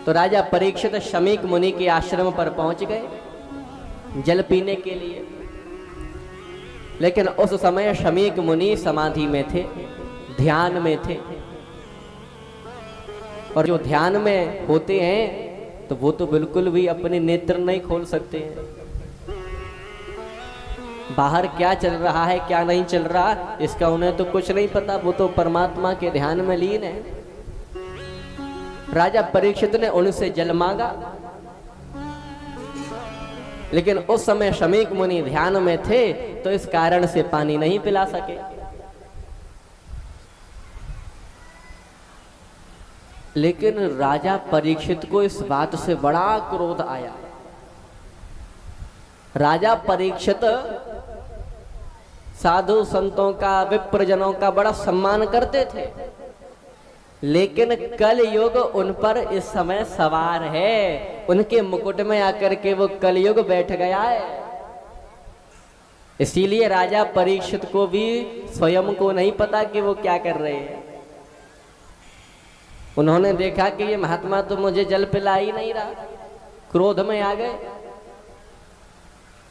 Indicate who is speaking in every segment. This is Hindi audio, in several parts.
Speaker 1: तो राजा परीक्षित शमीक मुनि के आश्रम पर पहुंच गए जल पीने के लिए। लेकिन उस समय शमीक मुनि समाधि में थे, ध्यान में थे। और जो ध्यान में होते हैं तो वो तो बिल्कुल भी अपने नेत्र नहीं खोल सकते हैं। बाहर क्या चल रहा है क्या नहीं चल रहा इसका उन्हें तो कुछ नहीं पता, वो तो परमात्मा के ध्यान में लीन है। राजा परीक्षित ने उनसे जल मांगा, लेकिन उस समय शमीक मुनि ध्यान में थे तो इस कारण से पानी नहीं पिला सके। लेकिन राजा परीक्षित को इस बात से बड़ा क्रोध आया। राजा परीक्षित साधु संतों का, विप्रजनों का बड़ा सम्मान करते थे, लेकिन कल युग उन पर इस समय सवार है। उनके मुकुट में आकर के वो कलयुग बैठ गया है। इसीलिए राजा परीक्षित को भी स्वयं को नहीं पता कि वो क्या कर रहे हैं। उन्होंने देखा कि ये महात्मा तो मुझे जल पिला ही नहीं रहा, क्रोध में आ गए।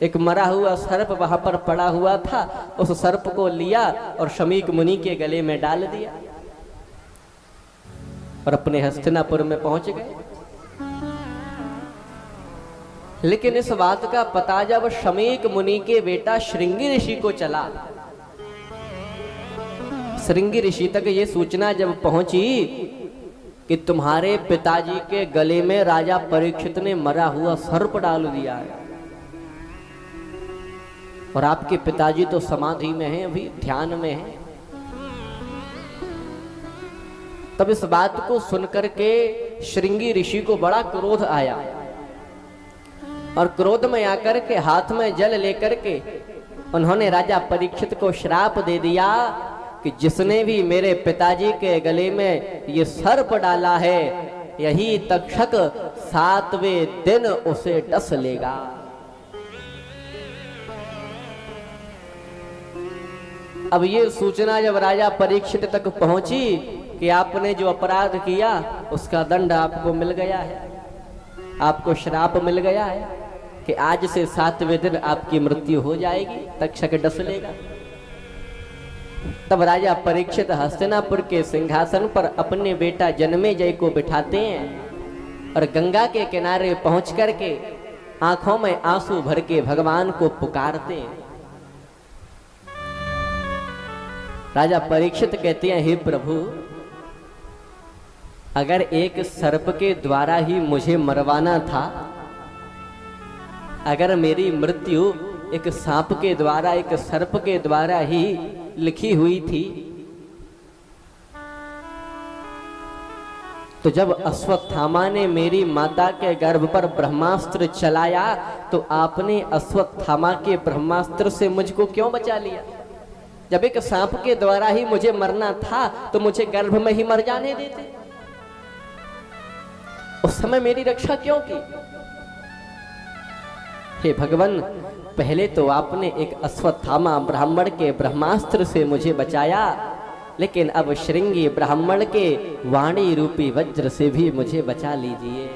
Speaker 1: एक मरा हुआ सर्प वहां पर पड़ा हुआ था, उस सर्प को लिया और शमीक मुनि के गले में डाल दिया और अपने हस्तिनापुर में पहुंच गए। लेकिन इस बात का पता जब शमीक मुनि के बेटा श्रृंगी ऋषि को चला, श्रृंगी ऋषि तक ये सूचना जब पहुंची कि तुम्हारे पिताजी के गले में राजा परीक्षित ने मरा हुआ सर्प डाल दिया है और आपके पिताजी तो समाधि में हैं, अभी ध्यान में हैं। तब इस बात को सुनकर के श्रृंगी ऋषि को बड़ा क्रोध आया और क्रोध में आकर के हाथ में जल लेकर के उन्होंने राजा परीक्षित को श्राप दे दिया कि जिसने भी मेरे पिताजी के गले में ये सर्प डाला है, यही तक्षक 7वें दिन उसे डस लेगा। अब ये सूचना जब राजा परीक्षित तक पहुंची कि आपने जो अपराध किया उसका दंड आपको मिल गया है, आपको श्राप मिल गया है कि आज से 7वें दिन आपकी मृत्यु हो जाएगी, तक्षक डस लेगा। तब राजा परीक्षित हस्तिनापुर के सिंहासन पर अपने बेटा जन्मेजय को बिठाते हैं और गंगा के किनारे पहुंच करके आंखों में आंसू भर के भगवान को पुकारते हैं। राजा परीक्षित कहते हैं, हे प्रभु, अगर एक सर्प के द्वारा ही मुझे मरवाना था, अगर मेरी मृत्यु एक सांप के द्वारा, एक सर्प के द्वारा ही लिखी हुई थी, तो जब अश्वत्थामा ने मेरी माता के गर्भ पर ब्रह्मास्त्र चलाया तो आपने अश्वत्थामा के ब्रह्मास्त्र से मुझको क्यों बचा लिया? जब एक सांप के द्वारा ही मुझे मरना था तो मुझे गर्भ में ही मर जाने देते, उस समय मेरी रक्षा क्यों की? हे भगवान, पहले तो आपने एक अश्वत्थामा ब्राह्मण के ब्रह्मास्त्र से मुझे बचाया, लेकिन अब श्रृंगी ब्राह्मण के वाणी रूपी वज्र से भी मुझे बचा लीजिए।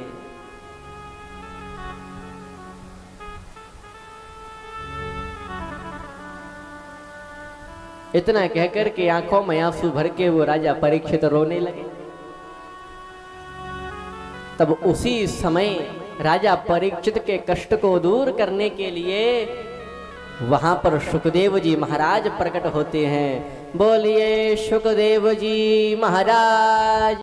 Speaker 1: इतना कहकर के आंखों में आंसू भर के वो राजा परीक्षित रोने लगे। तब उसी समय राजा परीक्षित के कष्ट को दूर करने के लिए वहां पर सुखदेव जी महाराज प्रकट होते हैं। बोलिए सुखदेव जी महाराज।